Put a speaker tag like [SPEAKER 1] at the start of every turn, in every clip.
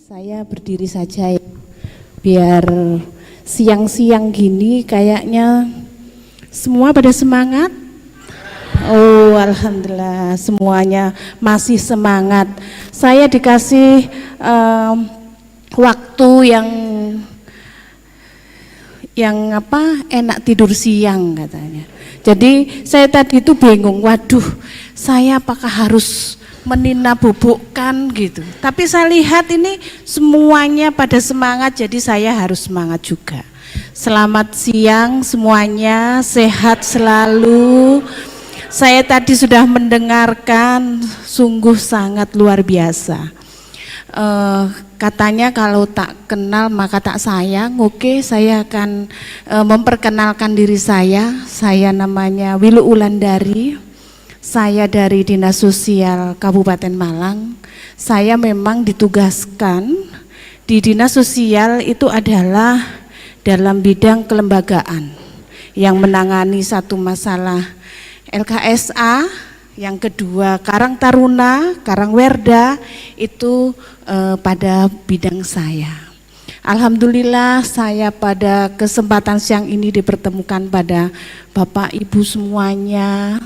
[SPEAKER 1] Saya berdiri saja ya, biar siang-siang gini kayaknya semua pada semangat. Oh, alhamdulillah semuanya masih semangat. Saya dikasih waktu yang enak tidur siang katanya. Jadi saya tadi itu bingung, waduh saya apakah harus menina bubukkan gitu. Tapi saya lihat ini semuanya pada semangat, jadi saya harus semangat juga. Selamat siang semuanya, sehat selalu. Saya tadi sudah mendengarkan, sungguh sangat luar biasa. Katanya kalau tak kenal maka tak sayang. Oke, saya akan memperkenalkan diri saya. Saya namanya Wilu Ulandari. Saya dari Dinas Sosial Kabupaten Malang. Saya memang ditugaskan di Dinas Sosial itu adalah dalam bidang kelembagaan yang menangani satu masalah LKSA, yang kedua Karang Taruna, Karang Werda, itu pada bidang saya. Alhamdulillah saya pada kesempatan siang ini dipertemukan pada Bapak Ibu semuanya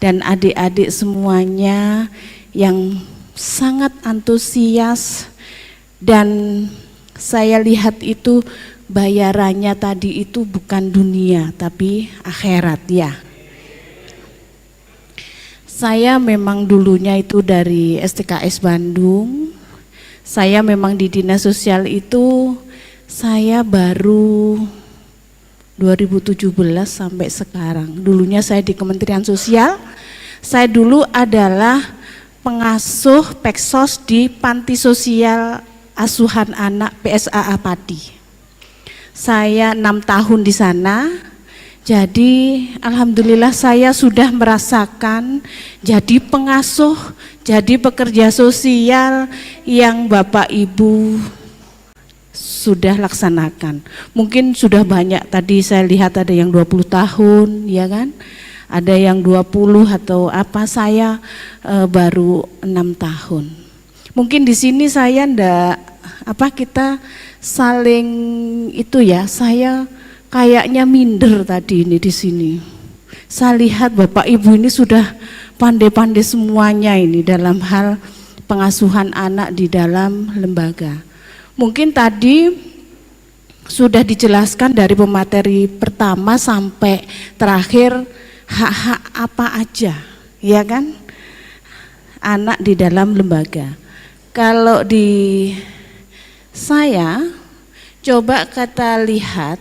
[SPEAKER 1] dan adik-adik semuanya yang sangat antusias, dan saya lihat itu bayarannya tadi itu bukan dunia tapi akhirat ya. Saya memang dulunya itu dari STKS Bandung. Saya memang di Dinas Sosial itu saya baru 2017 sampai sekarang. Dulunya saya di Kementerian Sosial. Saya dulu adalah pengasuh Peksos di Panti Sosial Asuhan Anak PSAA Pati. Saya 6 tahun di sana. Jadi alhamdulillah saya sudah merasakan jadi pengasuh, jadi pekerja sosial yang Bapak Ibu sudah laksanakan. Mungkin sudah banyak, tadi saya lihat ada yang 20 tahun ya kan, ada yang 20 atau apa, saya baru 6 tahun. Mungkin di sini saya kita saling itu ya, saya kayaknya minder tadi ini di sini. Saya lihat Bapak Ibu ini sudah pandai-pandai semuanya ini dalam hal pengasuhan anak di dalam lembaga. Mungkin tadi sudah dijelaskan dari pemateri pertama sampai terakhir hak-hak apa aja, ya kan? Anak di dalam lembaga. Kalau di saya coba kita lihat,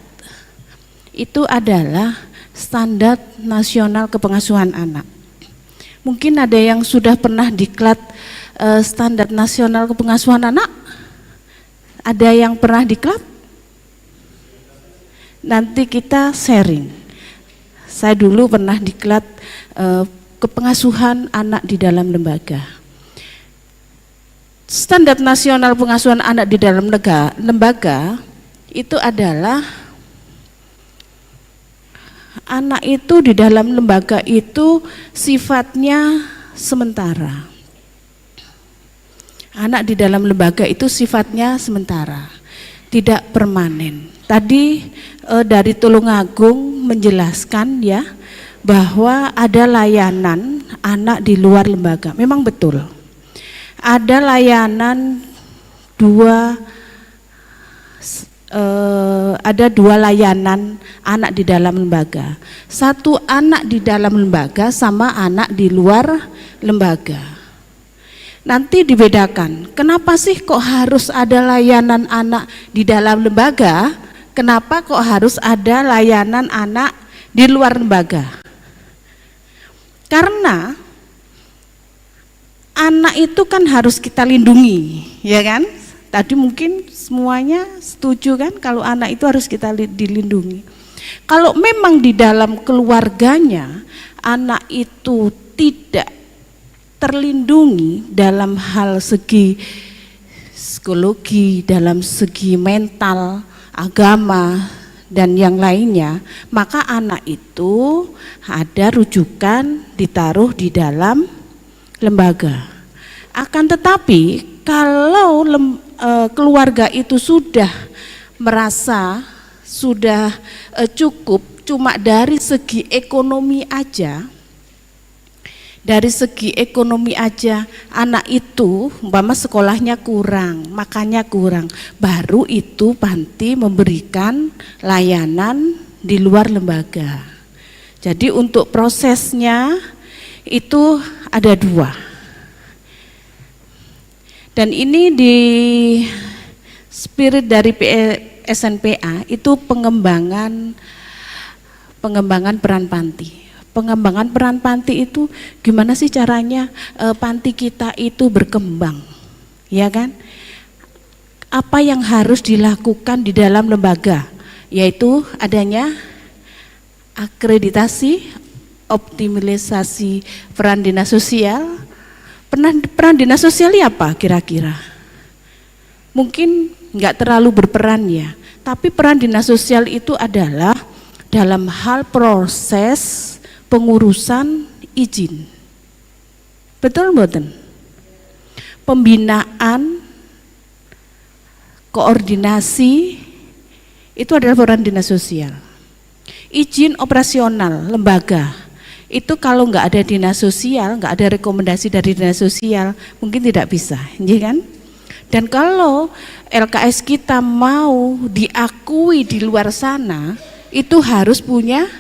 [SPEAKER 1] itu adalah standar nasional kepengasuhan anak. Mungkin ada yang sudah pernah diklat standar nasional kepengasuhan anak? Ada yang pernah diklat? Nanti kita sharing. Saya dulu pernah diklat kepengasuhan anak di dalam lembaga. Standar nasional pengasuhan anak di dalam lembaga itu adalah anak itu di dalam lembaga itu sifatnya sementara. Anak di dalam lembaga itu sifatnya sementara, tidak permanen. Tadi dari Tulungagung menjelaskan ya bahwa ada layanan anak di luar lembaga. Memang betul. Ada layanan ada dua layanan anak di dalam lembaga. Satu anak di dalam lembaga sama anak di luar lembaga. Nanti dibedakan, kenapa sih kok harus ada layanan anak di dalam lembaga? Kenapa kok harus ada layanan anak di luar lembaga? Karena anak itu kan harus kita lindungi, ya kan? Tadi mungkin semuanya setuju kan kalau anak itu harus kita dilindungi. Kalau memang di dalam keluarganya anak itu tidak terlindungi dalam hal segi psikologi, dalam segi mental, agama, dan yang lainnya, maka anak itu ada rujukan ditaruh di dalam lembaga. Akan tetapi kalau keluarga itu sudah merasa sudah cukup cuma dari segi ekonomi aja, anak itu umpama sekolahnya kurang, makannya kurang, baru itu panti memberikan layanan di luar lembaga. Jadi untuk prosesnya itu ada 2. Dan ini di spirit dari SNPA itu pengembangan peran panti. Pengembangan peran panti itu gimana sih caranya panti kita itu berkembang, ya kan? Apa yang harus dilakukan di dalam lembaga, yaitu adanya akreditasi, optimalisasi peran dinas sosial. Peran dinas sosial apa kira-kira? Mungkin nggak terlalu berperan ya, tapi peran dinas sosial itu adalah dalam hal proses pengurusan izin. Betul mboten? Pembinaan, koordinasi itu adalah peran dinas sosial. Izin operasional lembaga itu kalau nggak ada dinas sosial, nggak ada rekomendasi dari dinas sosial, mungkin tidak bisa, ya kan? Dan kalau LKS kita mau diakui di luar sana, itu harus punya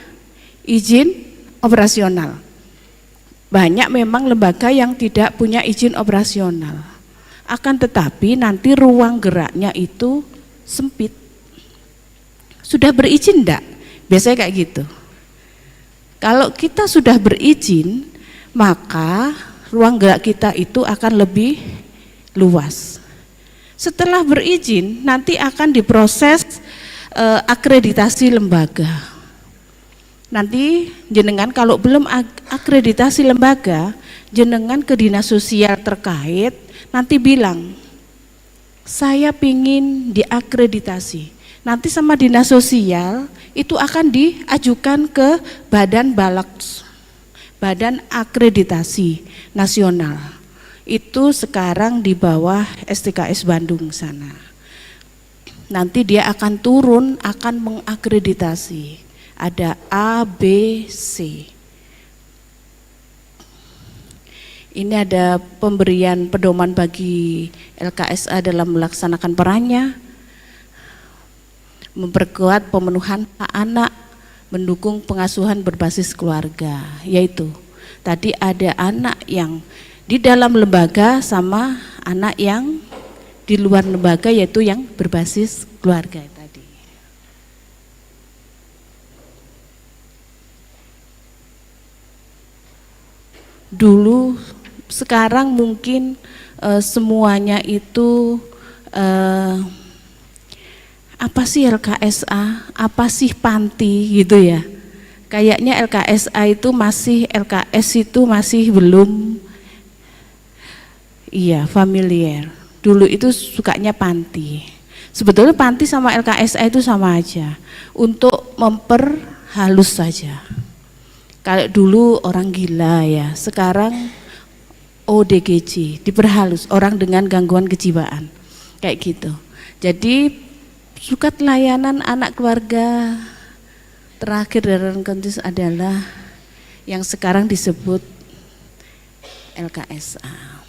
[SPEAKER 1] izin operasional. Banyak memang lembaga yang tidak punya izin operasional. Akan tetapi nanti ruang geraknya itu sempit. Sudah berizin enggak? Biasanya kayak gitu. Kalau kita sudah berizin, maka ruang gerak kita itu akan lebih luas. Setelah berizin, nanti akan diproses akreditasi lembaga. Nanti jenengan kalau belum akreditasi lembaga, jenengan ke dinas sosial terkait, nanti bilang, saya pingin diakreditasi. Nanti sama dinas sosial itu akan diajukan ke Badan Balaks, Badan Akreditasi Nasional. Itu sekarang di bawah STKS Bandung sana. Nanti dia akan turun, akan mengakreditasi. Ada A, B, C. Ini ada pemberian pedoman bagi LKSA dalam melaksanakan perannya, memperkuat pemenuhan hak anak, mendukung pengasuhan berbasis keluarga, yaitu tadi ada anak yang di dalam lembaga sama anak yang di luar lembaga, yaitu yang berbasis keluarga tadi. Dulu, sekarang mungkin semuanya itu apa sih LKSA, apa sih panti gitu ya. Kayaknya LKSA itu masih, LKS itu masih belum familiar. Dulu itu sukanya panti. Sebetulnya panti sama LKSA itu sama aja, untuk memperhalus saja. Kalau dulu orang gila ya, sekarang ODGJ, diperhalus, orang dengan gangguan kejiwaan, kayak gitu. Jadi sukat layanan anak keluarga terakhir dari kontes adalah yang sekarang disebut LKSA.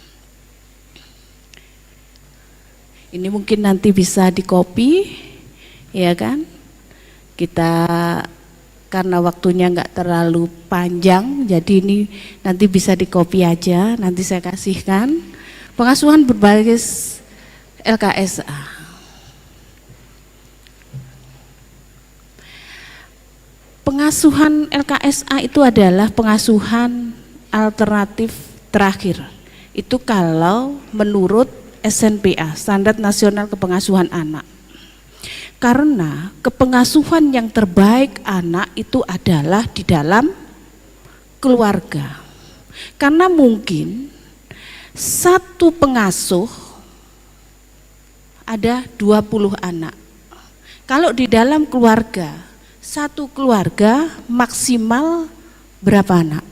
[SPEAKER 1] Ini mungkin nanti bisa dikopi, ya kan? Kita karena waktunya nggak terlalu panjang, jadi ini nanti bisa dikopi aja. Nanti saya kasihkan pengasuhan berbasis LKSA. Pengasuhan LKSA itu adalah pengasuhan alternatif terakhir. Itu kalau menurut SNPA, Standar Nasional Kepengasuhan Anak. Karena kepengasuhan yang terbaik anak itu adalah di dalam keluarga. Karena mungkin satu pengasuh ada 20 anak. Kalau di dalam keluarga, satu keluarga maksimal berapa anak?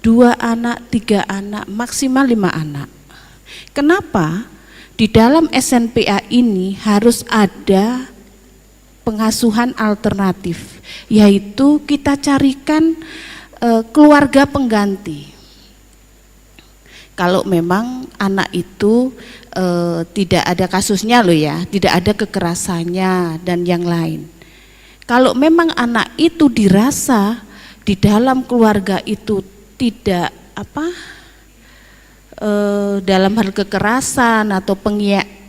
[SPEAKER 1] 2 anak, 3 anak, maksimal 5 anak. Kenapa? di dalam SNPA ini harus ada pengasuhan alternatif, yaitu kita carikan keluarga pengganti. Kalau memang anak itu tidak ada kasusnya loh ya, tidak ada kekerasannya dan yang lain. Kalau memang anak itu dirasa di dalam keluarga itu tidak dalam hal kekerasan atau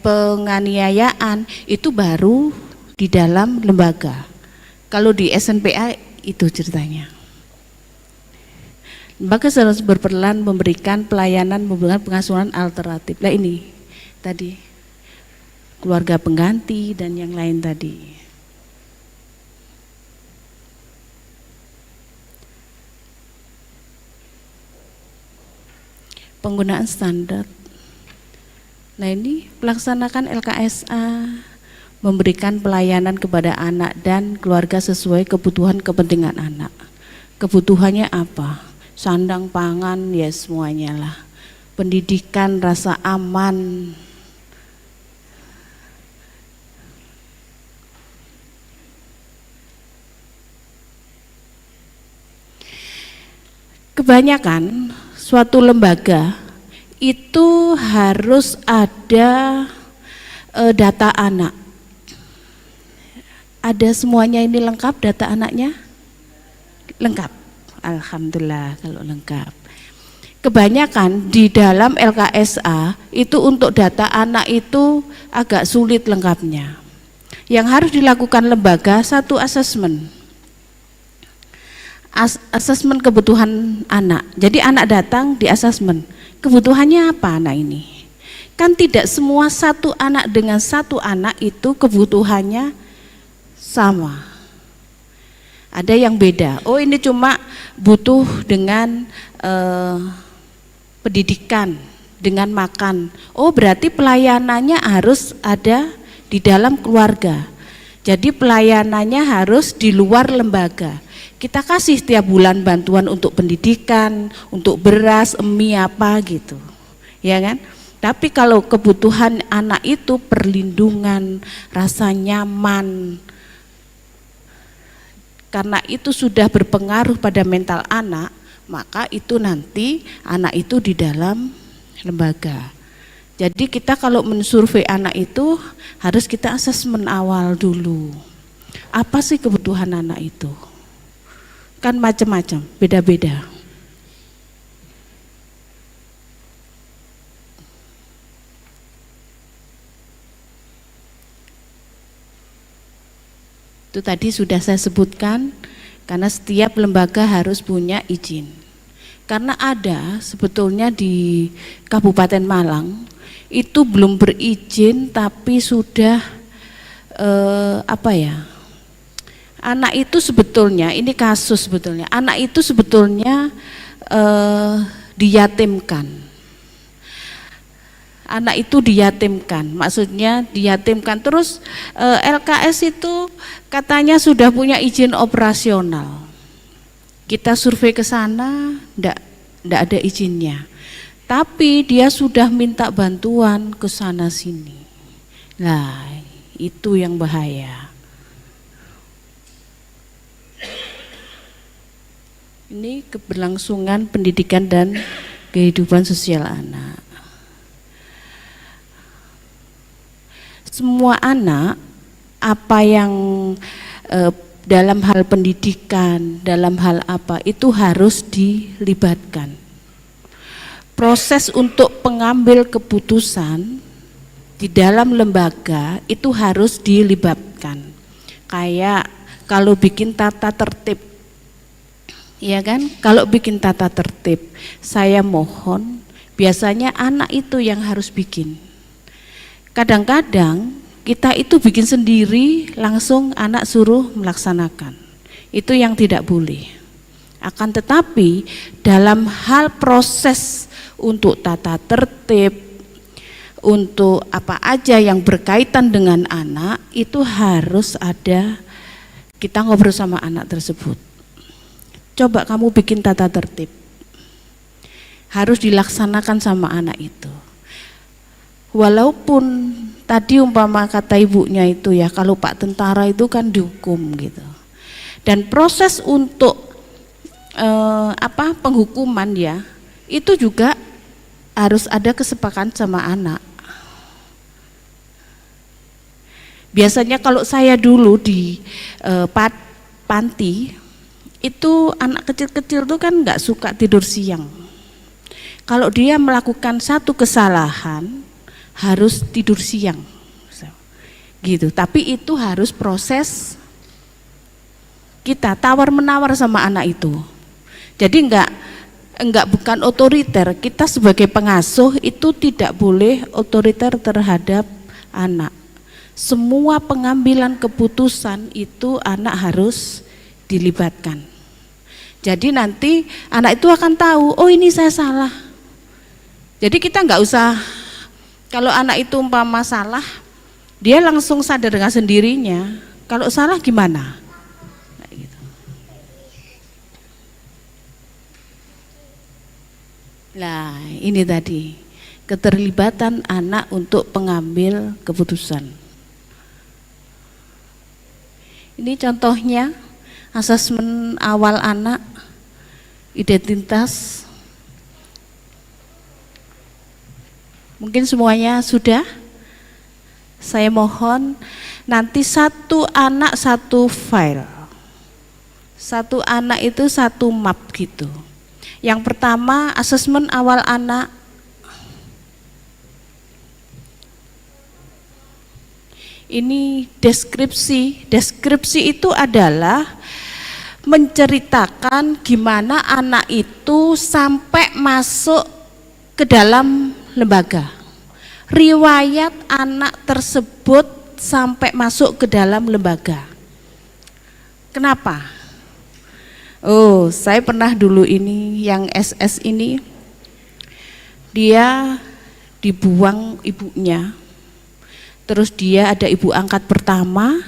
[SPEAKER 1] penganiayaan, itu baru di dalam lembaga. Kalau di SNPA itu ceritanya. Lembaga harus berperan memberikan pelayanan, memberikan pengasuhan alternatif. Nah ini tadi keluarga pengganti dan yang lain tadi. Penggunaan standar. Nah ini pelaksanakan LKSA, memberikan pelayanan kepada anak dan keluarga sesuai kebutuhan kepentingan anak. Kebutuhannya apa? Sandang, pangan, ya semuanya lah. Pendidikan, rasa aman. Kebanyakan suatu lembaga itu harus ada data anak. Ada semuanya ini lengkap data anaknya? Lengkap. Alhamdulillah kalau lengkap. Kebanyakan di dalam LKSA itu untuk data anak itu agak sulit lengkapnya. Yang harus dilakukan lembaga satu asesmen. Asesmen kebutuhan anak. Jadi anak datang di asesmen. Kebutuhannya apa anak ini? Kan tidak semua satu anak dengan satu anak itu kebutuhannya sama. Ada yang beda. Oh ini cuma butuh dengan pendidikan, dengan makan. Oh berarti pelayanannya harus ada di dalam keluarga. Jadi pelayanannya harus di luar lembaga. Kita kasih setiap bulan bantuan untuk pendidikan, untuk beras, mie apa gitu, ya kan? Tapi kalau kebutuhan anak itu perlindungan, rasa nyaman, karena itu sudah berpengaruh pada mental anak, maka itu nanti anak itu di dalam lembaga. Jadi kita kalau mensurvei anak itu harus kita asesmen awal dulu. Apa sih kebutuhan anak itu? Kan macam-macam, beda-beda. Itu tadi sudah saya sebutkan, karena setiap lembaga harus punya izin. Karena ada sebetulnya di Kabupaten Malang itu belum berizin tapi sudah anak itu sebetulnya, ini kasus sebetulnya, anak itu sebetulnya diyatimkan. Anak itu diyatimkan, maksudnya diyatimkan. Terus LKS itu katanya sudah punya izin operasional. Kita survei ke sana, enggak ada izinnya. Tapi dia sudah minta bantuan ke sana sini. Nah, itu yang bahaya. Ini keberlangsungan pendidikan dan kehidupan sosial anak. Semua anak, apa yang dalam hal pendidikan, dalam hal apa, itu harus dilibatkan. Proses untuk pengambil keputusan di dalam lembaga itu harus dilibatkan. Kayak kalau bikin tata tertib, ya kan? Kalau bikin tata tertib, saya mohon biasanya anak itu yang harus bikin. Kadang-kadang kita itu bikin sendiri, langsung anak suruh melaksanakan. Itu yang tidak boleh. Akan tetapi dalam hal proses untuk tata tertib, untuk apa aja yang berkaitan dengan anak, itu harus ada, kita ngobrol sama anak tersebut. Coba kamu bikin tata tertib, harus dilaksanakan sama anak itu. Walaupun tadi umpama kata ibunya itu ya, kalau Pak tentara itu kan dihukum gitu. Dan proses untuk penghukuman ya, itu juga harus ada kesepakatan sama anak. Biasanya kalau saya dulu di panti itu anak kecil-kecil tuh kan nggak suka tidur siang. Kalau dia melakukan satu kesalahan harus tidur siang, gitu. Tapi itu harus proses kita tawar menawar sama anak itu. Jadi enggak bukan otoriter. Kita sebagai pengasuh itu tidak boleh otoriter terhadap anak. Semua pengambilan keputusan itu anak harus dilibatkan. Jadi nanti anak itu akan tahu, oh ini saya salah. Jadi kita enggak usah, kalau anak itu umpama salah, dia langsung sadar dengan sendirinya. Kalau salah gimana? Kayak gitu. Nah, ini tadi keterlibatan anak untuk pengambil keputusan. Ini contohnya asesmen awal anak, identitas. Mungkin semuanya sudah. Saya mohon nanti satu anak satu file, satu anak itu satu map gitu. Yang pertama asesmen awal anak. Ini deskripsi. Deskripsi itu adalah menceritakan gimana anak itu sampai masuk ke dalam lembaga. Riwayat anak tersebut sampai masuk ke dalam lembaga. Kenapa? Oh, saya pernah dulu ini yang SS ini, dia dibuang ibunya. Terus dia ada ibu angkat pertama,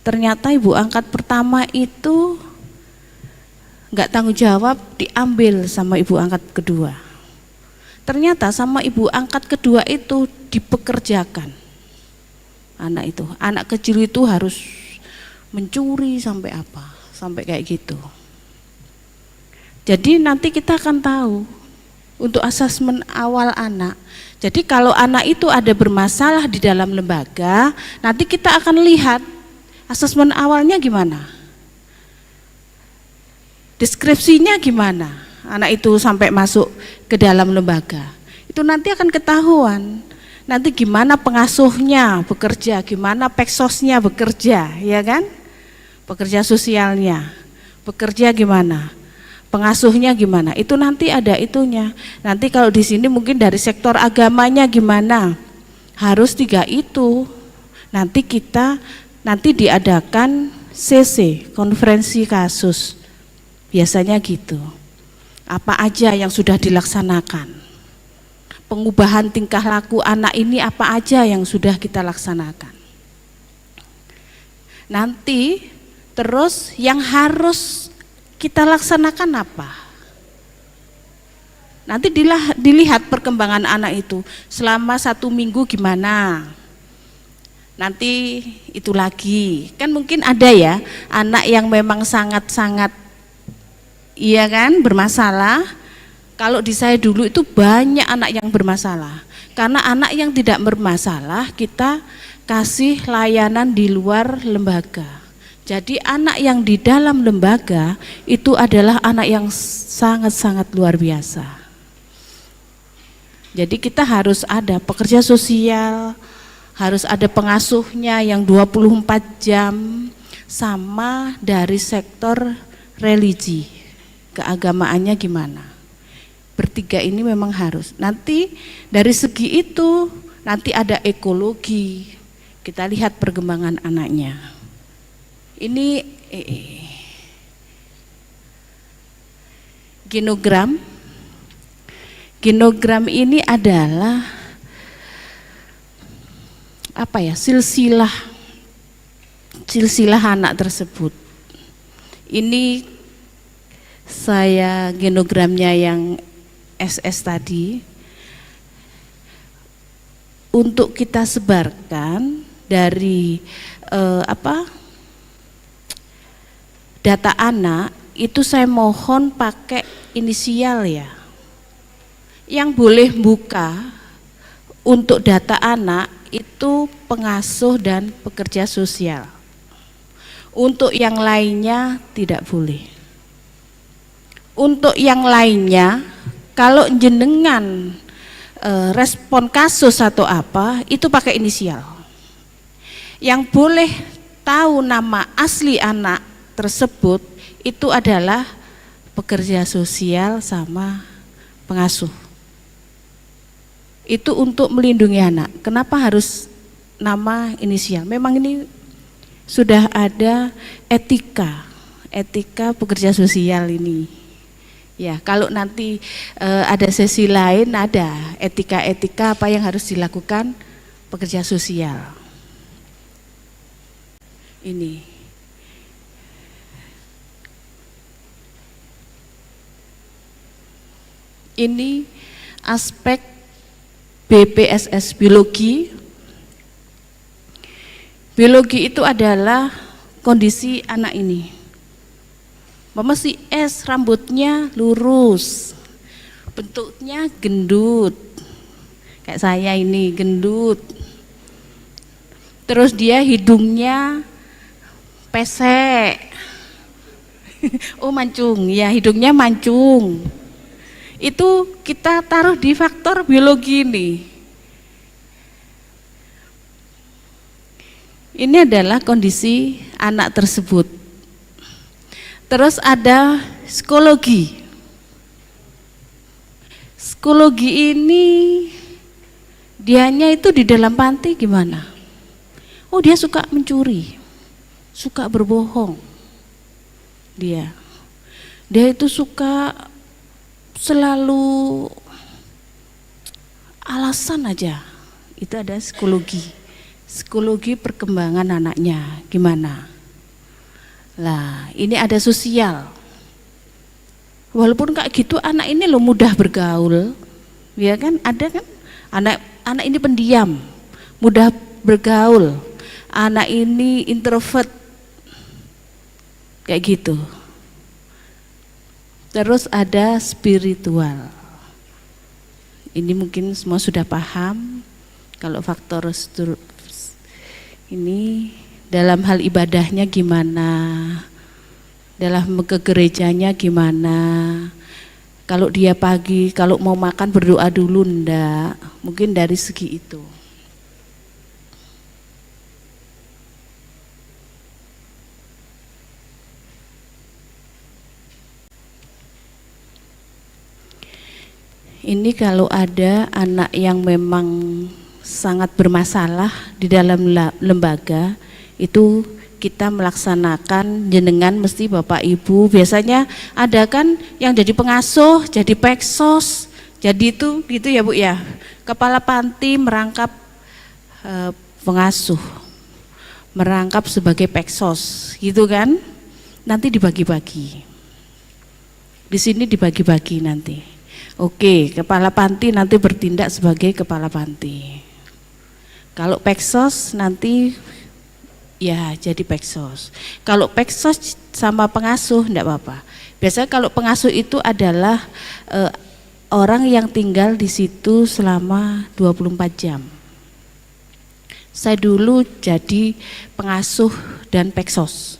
[SPEAKER 1] ternyata ibu angkat pertama itu nggak tanggung jawab, diambil sama ibu angkat kedua. Ternyata sama ibu angkat kedua itu dipekerjakan anak itu. Anak kecil itu harus mencuri sampai apa, sampai kayak gitu. Jadi nanti kita akan tahu untuk asesmen awal anak. Jadi kalau anak itu ada bermasalah di dalam lembaga, nanti kita akan lihat asesmen awalnya gimana, deskripsinya gimana, anak itu sampai masuk ke dalam lembaga. Itu nanti akan ketahuan. Nanti gimana pengasuhnya bekerja, gimana peksosnya bekerja, ya kan? Pekerja sosialnya bekerja gimana? Pengasuhnya gimana? Itu nanti ada itunya. Nanti kalau di sini mungkin dari sektor agamanya gimana? Harus 3 itu. Nanti diadakan CC, konferensi kasus. Biasanya gitu. Apa aja yang sudah dilaksanakan? Pengubahan tingkah laku anak ini apa aja yang sudah kita laksanakan? Nanti terus yang harus kita laksanakan apa? Nanti dilihat perkembangan anak itu selama 1 minggu gimana. Nanti itu lagi, kan mungkin ada ya anak yang memang sangat-sangat, iya kan, bermasalah. Kalau di saya dulu itu banyak anak yang bermasalah. Karena anak yang tidak bermasalah kita kasih layanan di luar lembaga. Jadi anak yang di dalam lembaga itu adalah anak yang sangat-sangat luar biasa. Jadi kita harus ada pekerja sosial, harus ada pengasuhnya yang 24 jam, sama dari sektor religi, keagamaannya gimana. Bertiga ini memang harus. Nanti dari segi itu nanti ada ekologi, kita lihat perkembangan anaknya. Ini genogram. Genogram ini adalah apa ya? Silsilah anak tersebut. Ini saya genogramnya yang SS tadi. untuk kita sebarkan dari data anak itu saya mohon pakai inisial ya. Yang boleh buka untuk data anak itu pengasuh dan pekerja sosial. Untuk yang lainnya tidak boleh. Untuk yang lainnya kalau jenengan respon kasus atau apa itu pakai inisial. Yang boleh tahu nama asli anak tersebut itu adalah pekerja sosial sama pengasuh. Itu untuk melindungi anak. Kenapa harus nama inisial? Memang ini sudah ada etika pekerja sosial ini. Ya, kalau nanti ada sesi lain ada etika apa yang harus dilakukan pekerja sosial. Ini aspek BPSS biologi. Biologi itu adalah kondisi anak ini. Mama si S rambutnya lurus, bentuknya gendut, kayak saya ini gendut. Terus dia hidungnya pesek, oh mancung, ya hidungnya mancung. Itu kita taruh di faktor biologi ini. Ini adalah kondisi anak tersebut. Terus ada psikologi. Psikologi ini dianya itu di dalam panti gimana? Oh dia suka mencuri, suka berbohong. Dia itu suka selalu alasan aja. Itu ada psikologi. Psikologi perkembangan anaknya gimana? Lah, ini ada sosial. Walaupun kayak gitu anak ini loh mudah bergaul. Ya kan? Ada kan? Anak ini pendiam, mudah bergaul. Anak ini introvert. Kayak gitu. Terus ada spiritual. Ini mungkin semua sudah paham. Kalau faktor ini dalam hal ibadahnya gimana, dalam ke gerejanya gimana, kalau dia pagi, kalau mau makan berdoa dulu ndak, mungkin dari segi itu. Ini kalau ada anak yang memang sangat bermasalah di dalam lembaga, itu kita melaksanakan jenengan mesti Bapak Ibu biasanya ada kan yang jadi pengasuh, jadi peksos, jadi itu gitu ya Bu ya. Kepala panti merangkap pengasuh, merangkap sebagai peksos, gitu kan? Nanti dibagi-bagi. Di sini dibagi-bagi nanti. Oke, kepala panti nanti bertindak sebagai kepala panti. Kalau peksos nanti ya jadi peksos. Kalau peksos sama pengasuh enggak apa-apa. Biasanya kalau pengasuh itu adalah orang yang tinggal di situ selama 24 jam. Saya dulu jadi pengasuh dan peksos.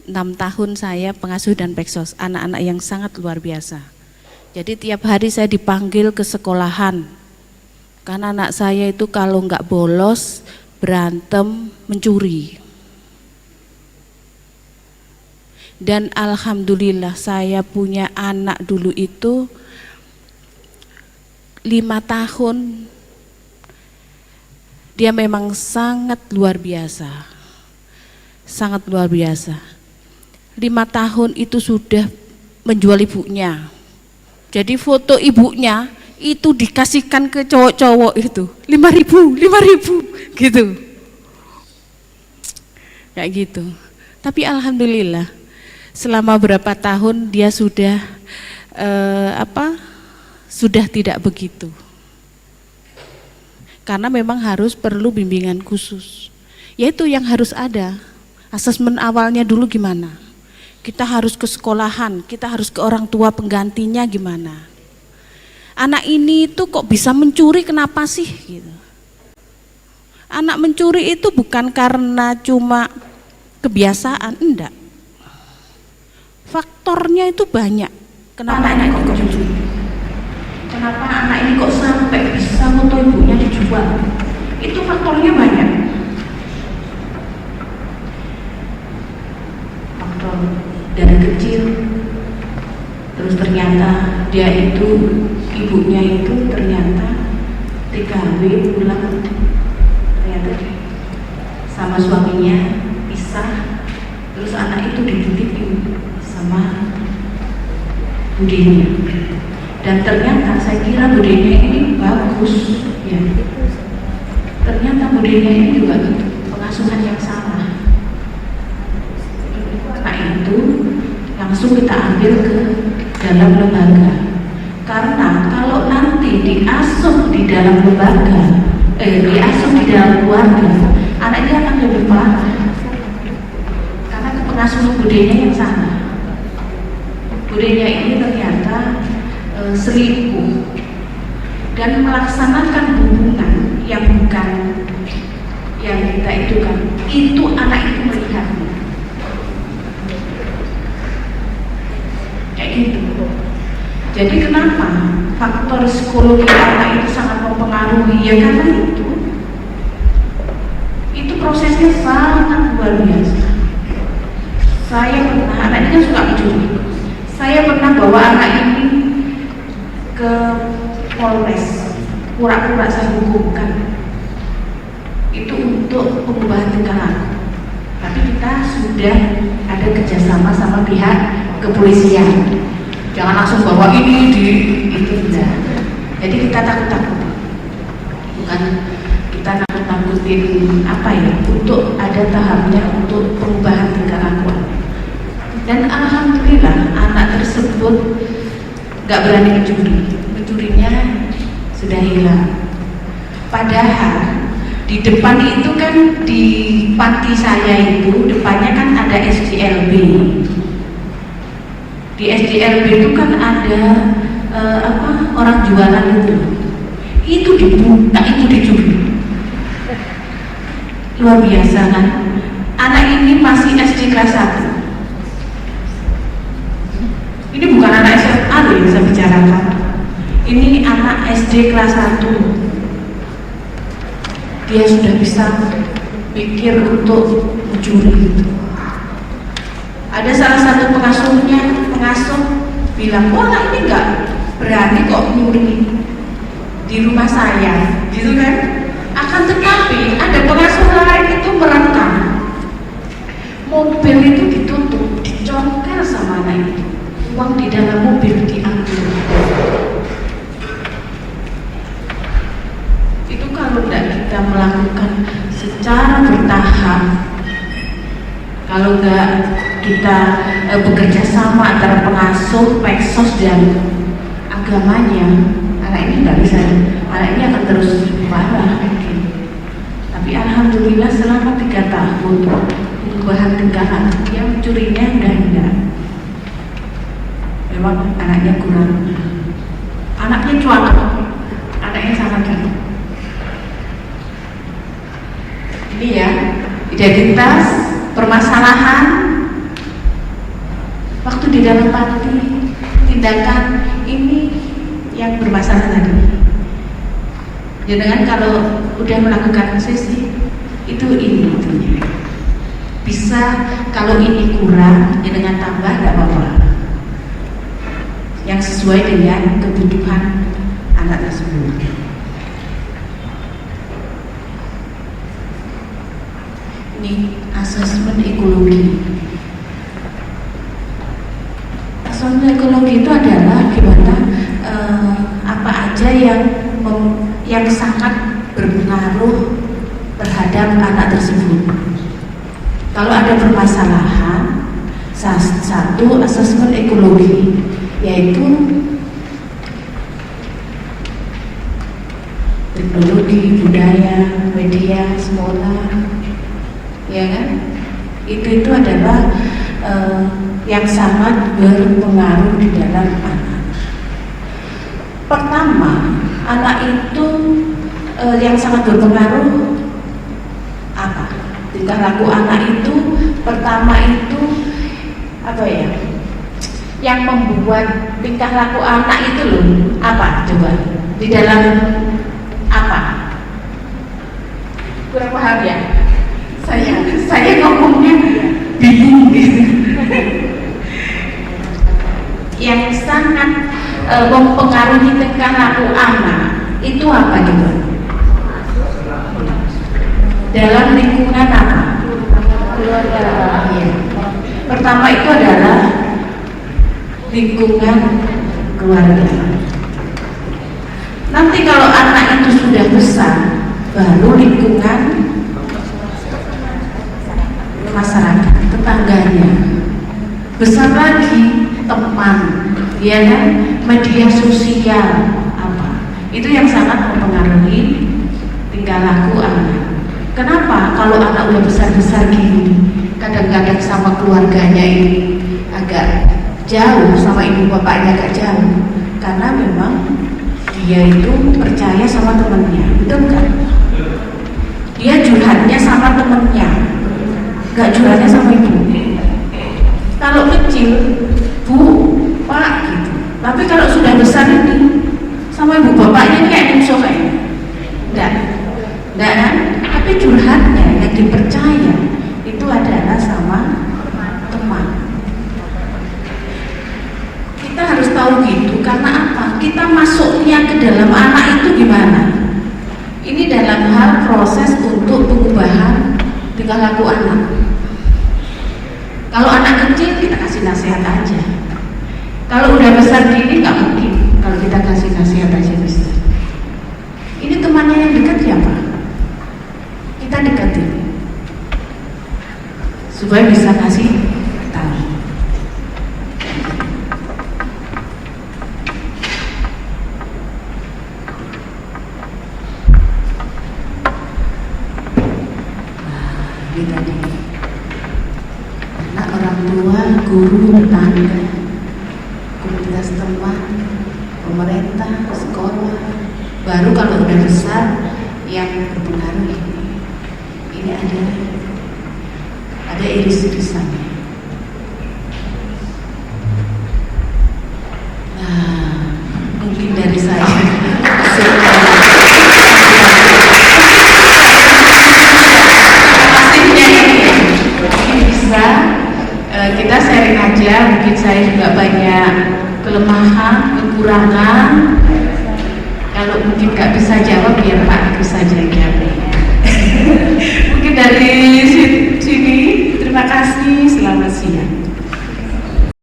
[SPEAKER 1] 6 tahun saya pengasuh dan peksos, anak-anak yang sangat luar biasa. Jadi tiap hari saya dipanggil ke sekolahan. Karena anak saya itu kalau enggak bolos berantem, mencuri. Dan alhamdulillah saya punya anak dulu itu 5 tahun. Dia memang sangat luar biasa. Sangat luar biasa. 5 tahun itu sudah menjual ibunya. Jadi foto ibunya itu dikasihkan ke cowok-cowok itu 5.000 gitu, kayak gitu. Tapi alhamdulillah selama berapa tahun dia sudah sudah tidak begitu. karena memang harus perlu bimbingan khusus. Yaitu yang harus ada. Asesmen awalnya dulu gimana? Kita harus ke sekolahan, kita harus ke orang tua penggantinya gimana? Anak ini tuh kok bisa mencuri, kenapa sih? Gitu. Anak mencuri itu bukan karena cuma kebiasaan, enggak. Faktornya itu banyak. Kenapa anak ini kok mencuri? Kenapa anak ini kok sampai bisa foto ibunya dijual? Itu faktornya banyak. Faktor dari kecil, terus ternyata dia itu, ibunya itu ternyata TKW pulang, ternyata sama suaminya pisah, terus anak itu dititipin sama budenya. Dan ternyata saya kira budenya ini bagus, ya. Ternyata budenya ini juga pengasuhan yang salah. Anak itu langsung kita ambil ke dalam lembaga. Karena kalau nanti diasuh di dalam lembaga, diasuh di dalam keluarga, anaknya akan lebih parah. Karena pengasuhan budenya yang salah. Budenya ini ternyata selingkuh dan melaksanakan hubungan yang bukan yang kita itu kan, itu anak itu melihatnya kayak gitu. Jadi kenapa faktor psikologi anak itu sangat mempengaruhi? Ya karena itu prosesnya sangat luar biasa. Saya pernah, anak ini kan suka mencuri. Saya pernah bawa anak ini ke Polres, pura-pura saya hukumkan. Itu untuk perubahan tingkah laku. Tapi kita sudah ada kerjasama sama pihak kepolisian. Jangan langsung bawa ini di itu enggak. Jadi kita takut-takut. Bukan kita nakut-nakutin apa ya, untuk ada tahapnya untuk perubahan tingkah laku. Dan alhamdulillah anak tersebut nggak berani mencurinya sudah hilang. Padahal di depan itu kan, di panti saya itu depannya kan ada SDLB. Di SDLB itu kan ada orang jualan itu dibuka, itu dicuri. Luar biasa kan? Anak ini masih SD kelas 1. Ini bukan anak SMA loh yang saya bicarakan. Ini anak SD kelas 1. Dia sudah bisa pikir untuk mencuri. Ada salah satu pengasuh bilang, oh anak ini enggak berani kok nyuri di rumah saya, gitu kan? Akan tetapi ada pengasuh lain itu merekam mobil itu ditutup, dicongkel sama anak itu. Uang di dalam mobil diambil. Itu kalau tidak kita melakukan secara bertahap, kalau nggak kita bekerja sama antara pengasuh, peksos dan agamanya, anak ini nggak bisa, anak ini akan terus parah. Tapi alhamdulillah selama 3 tahun perubahan tingkah laku, dia mencurinya udah enggak. Memang anaknya kurang, anaknya cuanak, anaknya sangat baik. Ini ya, identitas, permasalahan, waktu di dalam panti, tindakan ini yang bermasalah tadi. Jangan kalau udah melakukan sesi itu ini itunya. Bisa kalau ini kurang, jangan tambah, tidak apa-apa. Yang sesuai dengan kebutuhan anak tersebut. Ini asesmen ekologi. Asesmen ekologi itu adalah gimana apa aja yang sangat berpengaruh terhadap anak tersebut. Kalau ada permasalahan, satu asesmen ekologi, yaitu dulu teknologi, budaya, media, sekolah, ya kan? Itu adalah yang sangat berpengaruh di dalam anak. Pertama, anak itu yang sangat berpengaruh apa? Tingkah laku anak itu pertama itu apa ya? Yang membuat tingkah laku anak itu loh apa? Coba di dalam apa? Kurang paham ya? Saya ngomongnya bingung gitu. Yang sangat mempengaruhi tingkah laku anak itu apa coba? Dalam lingkungan apa? Keluarga. Ya. Pertama itu adalah lingkungan keluarga. Nanti kalau anak itu sudah besar, baru lingkungan masyarakat, tetangganya. Besar lagi teman, ya kan? Media sosial apa? Itu yang sangat mempengaruhi tingkah laku anak. Kenapa? Kalau anak udah besar-besar gini, kadang-kadang sama keluarganya ini agak jauh, sama ibu bapaknya agak jauh, karena memang dia itu percaya sama temennya, betul kan? Dia curhatnya sama temennya, gak curhatnya sama ibu. Kalau kecil, bu, pak gitu. Tapi kalau sudah besar ini, sama ibu bapaknya ini kayak musuh kayaknya. Enggak kan? Tapi curhatnya yang dipercaya itu adalah sama teman. Kita harus tahu gitu, karena apa? Kita masuknya ke dalam anak itu gimana? Ini dalam hal proses untuk pengubahan tingkah laku anak. Kalau anak kecil kita kasih nasihat aja. Kalau udah besar gini nggak mungkin kalau kita kasih nasihat aja bisa. Ini temannya yang dekat siapa? Kita deketin supaya bisa kasih tahu. Ini tadi anak, orang tua, guru, tetangga, komunitas teman, pemerintah, sekolah. Baru kalau udah besar yang berpengaruh ini ada iris-irisannya. Nah, mungkin dari saya kita sharing aja, mungkin saya juga banyak kelemahan, kekurangan. Kalau mungkin nggak bisa jawab, biar Pak itu saja.